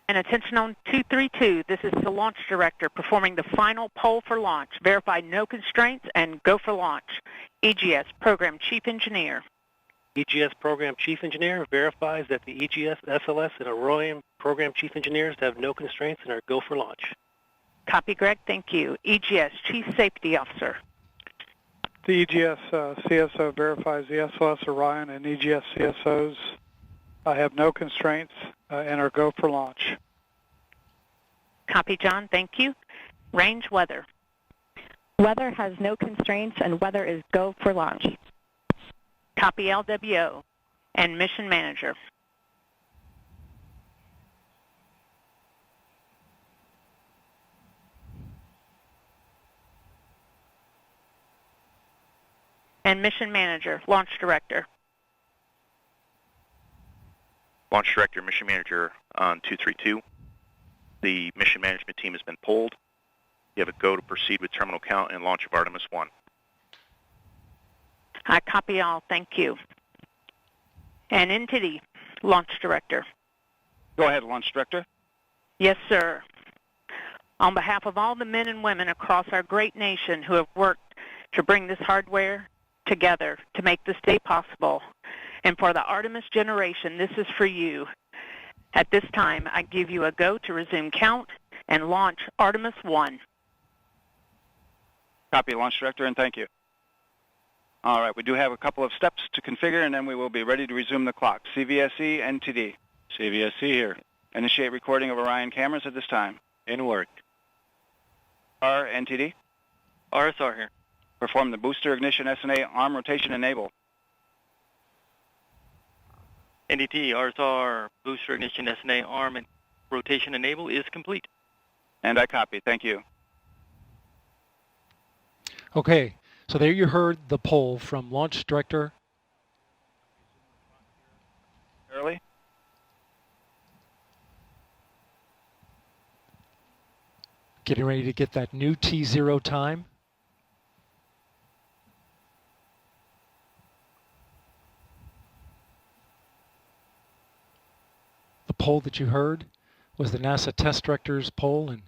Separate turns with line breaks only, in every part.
And attention on 232, this is the launch director performing the final poll for launch. Verify no constraints and go for launch. EGS Program Chief Engineer.
EGS Program Chief Engineer verifies that the EGS, SLS, and Orion Program Chief Engineers have no constraints and are go for launch.
Copy, Greg. Thank you. EGS Chief Safety Officer.
The EGS CSO verifies the SLS, Orion, and EGS CSOs have no constraints and are go for launch.
Copy, John. Thank you. Range Weather.
Weather has no constraints and weather is go for launch.
Copy, LWO. And Mission Manager. And Mission Manager, Launch Director.
Launch Director, Mission Manager on 232. The mission management team has been polled. You have a go to proceed with terminal count and launch of Artemis 1.
I copy all. Thank you. And NTD, Launch Director.
Go ahead, Launch Director.
Yes, sir. On behalf of all the men and women across our great nation who have worked to bring this hardware together to make this day possible, and for the Artemis generation, this is for you. At this time, I give you a go to resume count and launch Artemis 1.
Copy, Launch Director, and thank you. All right, we do have a couple of steps to configure, and then we will be ready to resume the clock. CVSE, NTD.
CVSC here.
Initiate recording of Orion cameras at this time.
In work.
R, NTD.
RSR here.
Perform the booster ignition SNA arm rotation enable.
NDT, RSR, booster ignition SNA arm and rotation enable is complete.
And I copy. Thank you.
Okay, so there you heard the poll from Launch Director.
Early.
Getting ready to get that new T0 time. The poll that you heard was the NASA Test Director's poll, and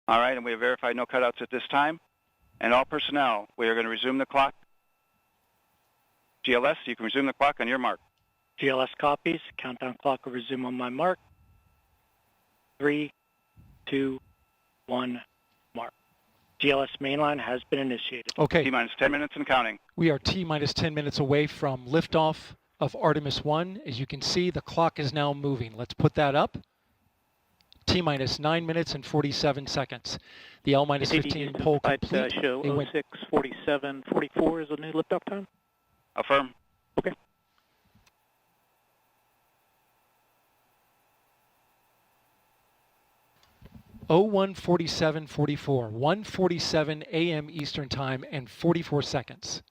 All right, and we have verified no cutouts at this time. And all personnel, we are going to resume the clock. GLS, you can resume the clock on your mark.
GLS copies. Countdown clock will resume on my mark. 3, 2, 1, mark. GLS mainline has been initiated.
Okay.
T-minus 10 minutes and counting.
We are T-minus 10 minutes away from liftoff of Artemis 1. As you can see, the clock is now moving. Let's put that up. T-minus 9 minutes and 47 seconds. The L-minus 15 poll complete.
Show
They went
06:47:44 is the new liftoff time.
Affirm.
Okay.
Oh 01:47:44, 1:47 a.m. Eastern Time and 44 seconds.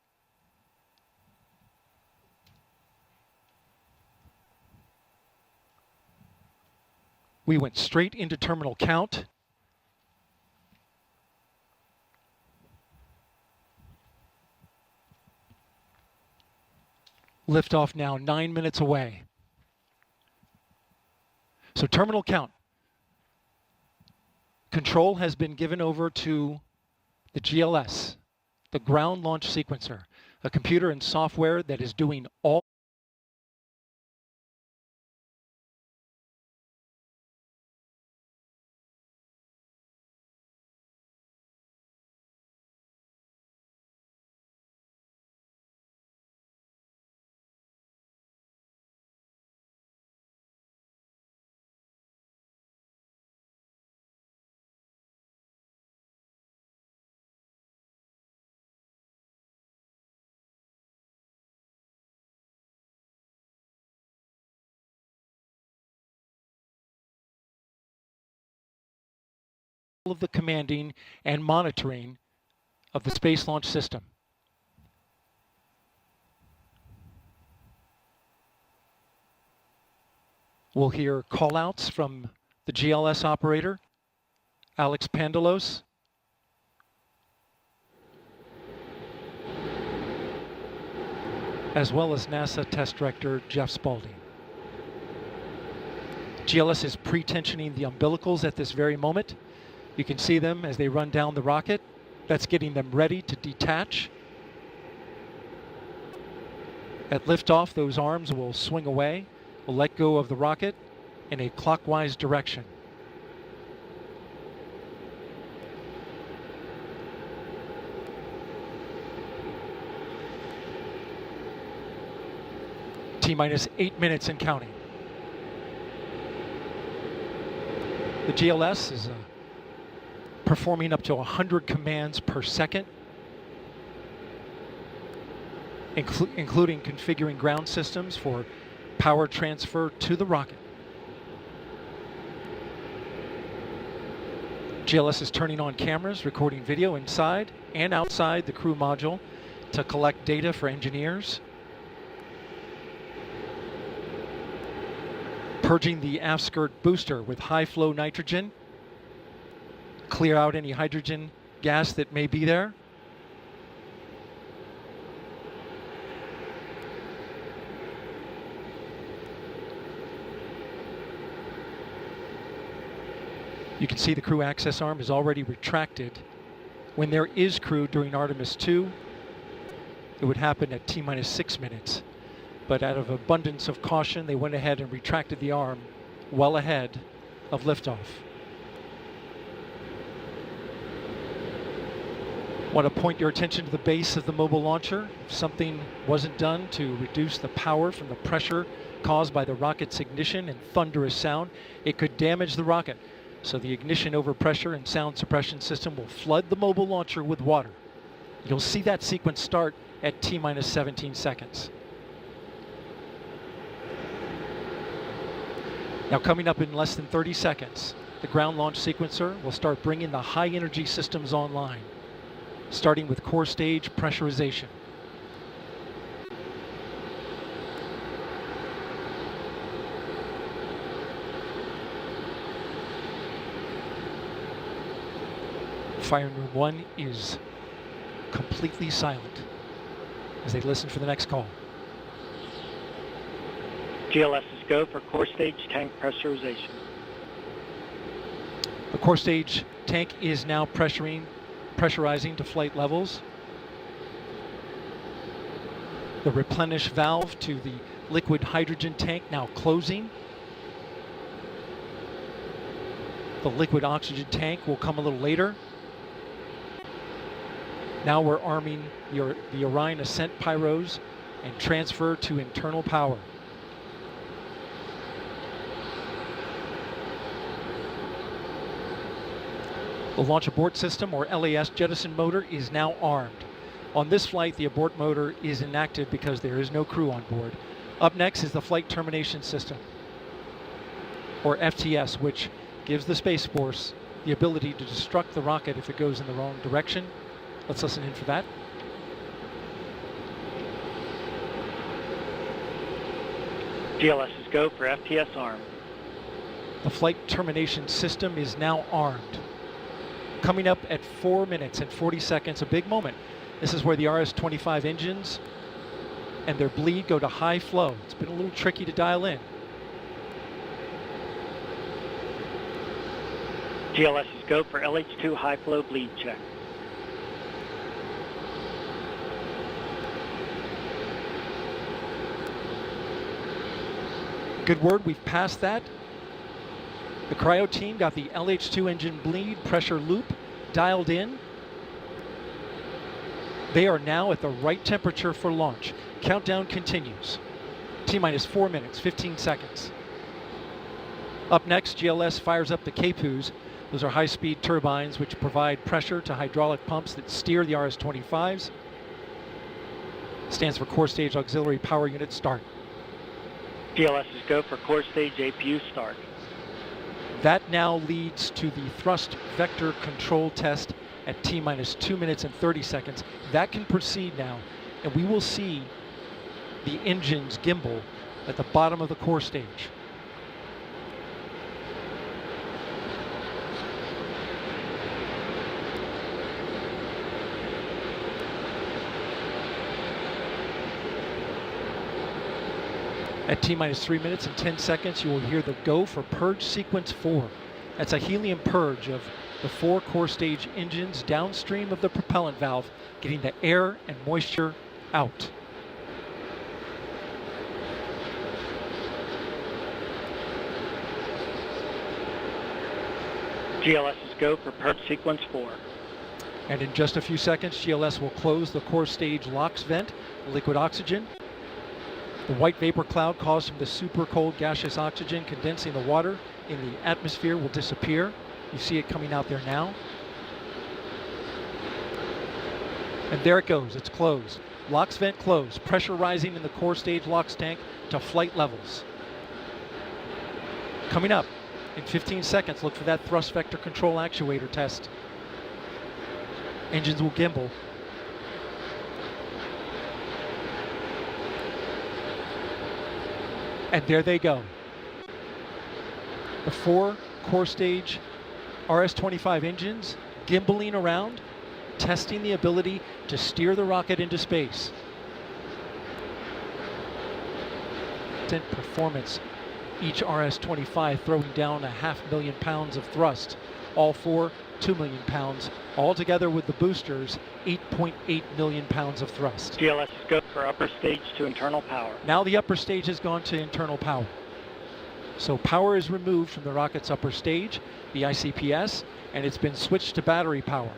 We went straight into terminal count. Liftoff now 9 minutes away. So terminal count. Control has been given over to the GLS, the ground launch sequencer, a computer and software that is doing all of the commanding and monitoring of the Space Launch System. We'll hear call-outs from the GLS operator, Alex Pandalos. As well as NASA Test Director Jeff Spaulding. GLS is pre-tensioning the umbilicals at this very moment. You can see them as they run down the rocket. That's getting them ready to detach. At liftoff, those arms will swing away. We'll let go of the rocket in a clockwise direction. T-minus 8 minutes and counting. The GLS is performing up to 100 commands per second, including configuring ground systems for power transfer to the rocket. GLS is turning on cameras, recording video inside and outside the crew module to collect data for engineers. Purging the aft skirt booster with high flow nitrogen. Clear out any hydrogen gas that may be there. You can see the crew access arm is already retracted. When there is crew during Artemis 2, it would happen at T-minus 6 minutes. But out of abundance of caution, they went ahead and retracted the arm well ahead of liftoff. Want to point your attention to the base of the mobile launcher. If something wasn't done to reduce the power from the pressure caused by the rocket's ignition and thunderous sound, it could damage the rocket. So the ignition overpressure and sound suppression system will flood the mobile launcher with water. You'll see that sequence start at T-minus 17 seconds. Now coming up in less than 30 seconds, the ground launch sequencer will start bringing the high energy systems online, starting with core stage pressurization. Firing room 1 is completely silent as they listen for the next call.
GLS is go for core stage tank pressurization.
The core stage tank is now pressurizing to flight levels. The replenish valve to the liquid hydrogen tank now closing. The liquid oxygen tank will come a little later. Now we're arming the Orion ascent pyros and transfer to internal power. The launch abort system, or LAS jettison motor, is now armed. On this flight, the abort motor is inactive because there is no crew on board. Up next is the flight termination system, or FTS, which gives the Space Force the ability to destruct the rocket if it goes in the wrong direction. Let's listen in for that.
GLS is go for FTS arm.
The flight termination system is now armed. Coming up at 4 minutes and 40 seconds, a big moment. This is where the RS-25 engines and their bleed go to high flow. It's been a little tricky to dial in.
GLS is go for LH2 high flow bleed check.
Good word, we've passed that. The cryo team got the LH2 engine bleed pressure loop dialed in. They are now at the right temperature for launch. Countdown continues. T-minus 4 minutes, 15 seconds. Up next, GLS fires up the KPUs. Those are high-speed turbines which provide pressure to hydraulic pumps that steer the RS-25s. Stands for Core Stage Auxiliary Power Unit Start.
GLS is go for core stage APU start.
That now leads to the thrust vector control test at T-minus 2 minutes and 30 seconds. That can proceed now, and we will see the engines gimbal at the bottom of the core stage. At T-minus 3 minutes and 10 seconds, you will hear the go for purge sequence 4. That's a helium purge of the 4 core stage engines downstream of the propellant valve, getting the air and moisture out.
GLS is go for purge sequence 4.
And in just a few seconds, GLS will close the core stage LOX vent, liquid oxygen. The white vapor cloud caused from the super cold gaseous oxygen condensing the water in the atmosphere will disappear. You see it coming out there now. And there it goes, it's closed. LOX vent closed, pressure rising in the core stage LOX tank to flight levels. Coming up in 15 seconds, look for that thrust vector control actuator test. Engines will gimbal. And there they go. The 4 core stage RS-25 engines gimbaling around, testing the ability to steer the rocket into space. Performance. Each RS-25 throwing down 500,000 pounds of thrust. All 4, 2 million pounds. All together with the boosters, 8.8 million pounds of thrust.
GLS is go for upper stage to internal power.
Now the upper stage has gone to internal power. So power is removed from the rocket's upper stage, the ICPS, and it's been switched to battery power.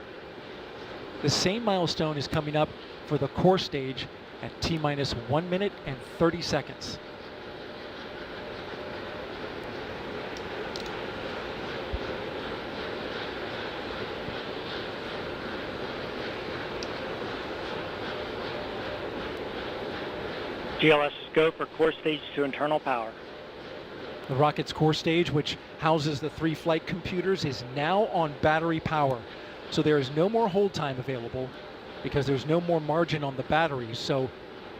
The same milestone is coming up for the core stage at T-minus 1 minute and 30 seconds.
GLS is go for core stage to internal power.
The rocket's core stage, which houses the 3 flight computers, is now on battery power. So there is no more hold time available because there's no more margin on the batteries. So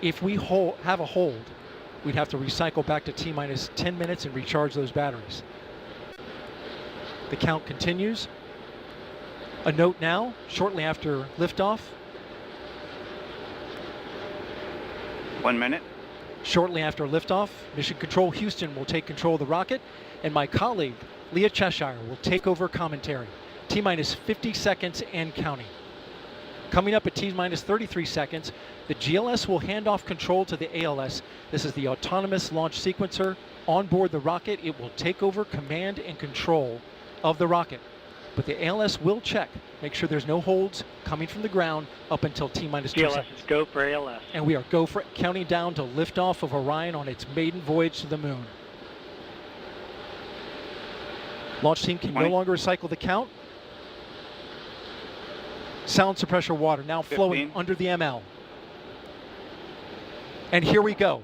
if we have a hold, we'd have to recycle back to T-minus 10 minutes and recharge those batteries. The count continues. A note now, shortly after liftoff.
1 minute.
Shortly after liftoff, Mission Control Houston will take control of the rocket, and my colleague, Leah Cheshire will take over commentary. T-minus 50 seconds and counting. Coming up at T-minus 33 seconds, the GLS will hand off control to the ALS. This is the autonomous launch sequencer. On board the rocket, it will take over command and control of the rocket. But the ALS will check, make sure there's no holds coming from the ground up until T-minus 2
GLS
seconds.
is go for ALS.
And we are go for it, counting down to liftoff of Orion on its maiden voyage to the moon. Launch team can no longer recycle the count. Sound suppressor water now flowing
15.
under the ML. And here we go.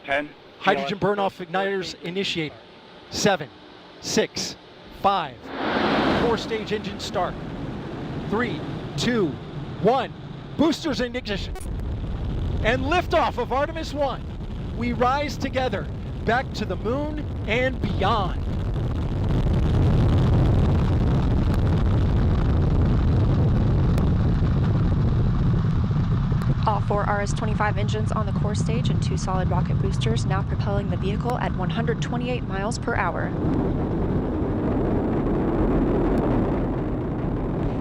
10.
Hydrogen burn-off igniters initiated. 7, 6, 5. 4-stage engine start. 3, 2, 1. Boosters in ignition. And liftoff of Artemis 1. We rise together back to the moon and beyond.
All 4 RS-25 engines on the core stage and 2 solid rocket boosters now propelling the vehicle at 128 miles per hour.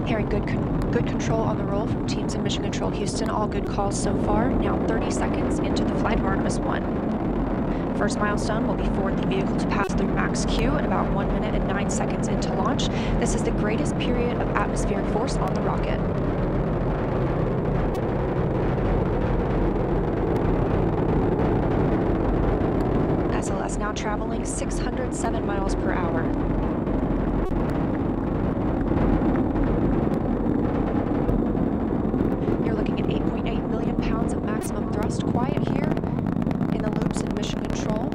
Hearing good control on the roll from teams in Mission Control Houston. All good calls so far. Now 30 seconds into the flight of Artemis 1. First milestone will be for the vehicle to pass through max Q at about 1 minute and 9 seconds into launch. This is the greatest period of atmospheric force on the rocket. SLS now traveling 607 miles per hour. You're looking at 8.8 million pounds of maximum thrust. Quiet here in the loops in Mission Control.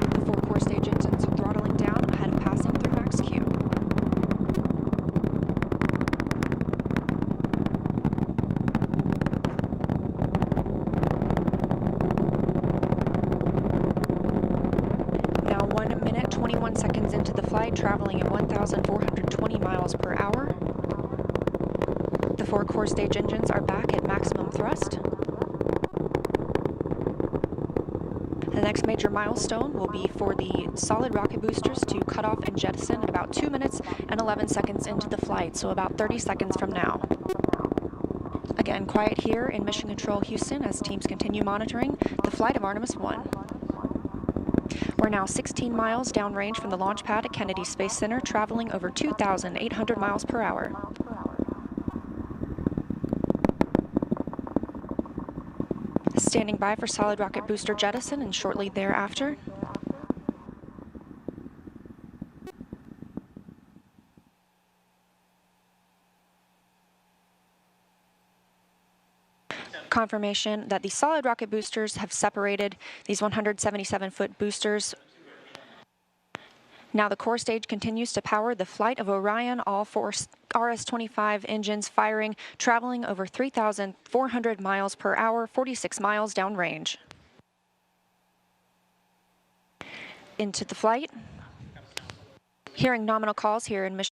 The 4 core stage engines throttling down ahead of passing through max Q. Now 1 minute, 21 seconds into the flight, traveling at 1,420 miles per hour. The 4 core stage engines are back at maximum thrust. The next major milestone will be for the solid rocket boosters to cut off and jettison at about 2 minutes and 11 seconds into the flight, so about 30 seconds from now. Again, quiet here in Mission Control Houston as teams continue monitoring the flight of Artemis 1. We're now 16 miles downrange from the launch pad at Kennedy Space Center, traveling over 2,800 miles per hour. Standing by for solid rocket booster jettison and shortly thereafter. Confirmation that the solid rocket boosters have separated these 177-foot boosters. Now the core stage continues to power the flight of Orion, all 4 RS-25 engines firing, traveling over 3,400 miles per hour, 46 miles downrange. Into the flight. Hearing nominal calls here in Mission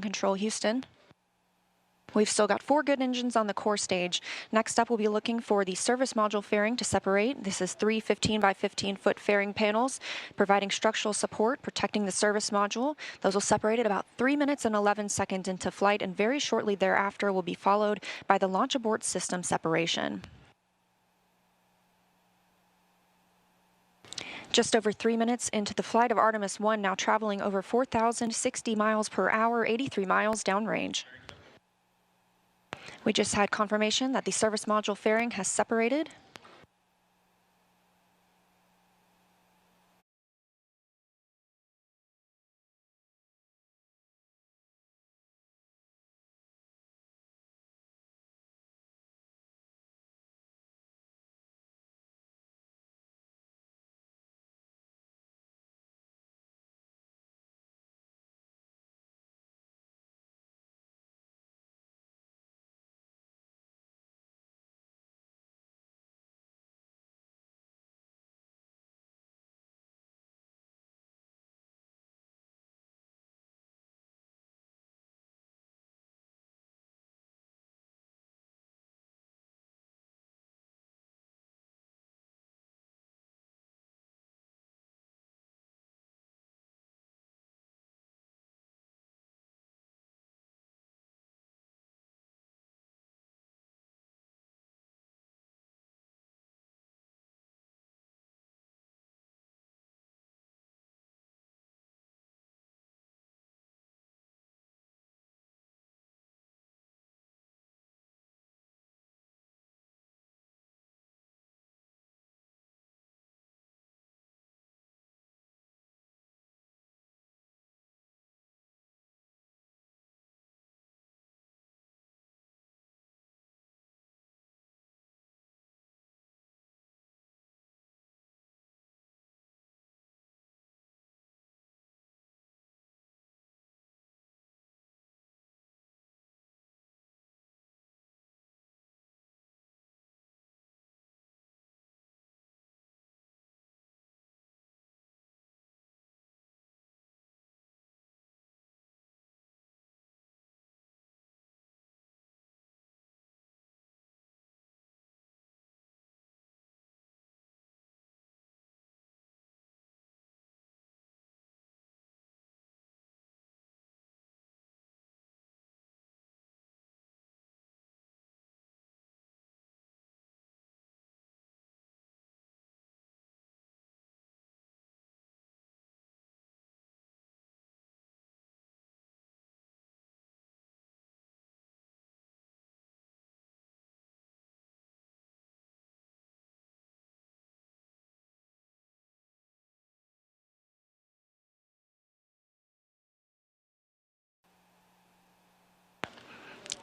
control, Houston. We've still got 4 good engines on the core stage. Next up, we'll be looking for the service module fairing to separate. This is 3 15 by 15 foot fairing panels, providing structural support, protecting the service module. Those will separate at about 3 minutes and 11 seconds into flight, and very shortly thereafter will be followed by the launch abort system separation. Just over 3 minutes into the flight of Artemis 1, now traveling over 4,060 miles per hour, 83 miles downrange. We just had confirmation that the service module fairing has separated.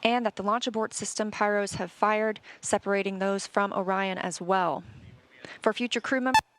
And that the launch abort system pyros have fired, separating those from Orion as well. For future crew members,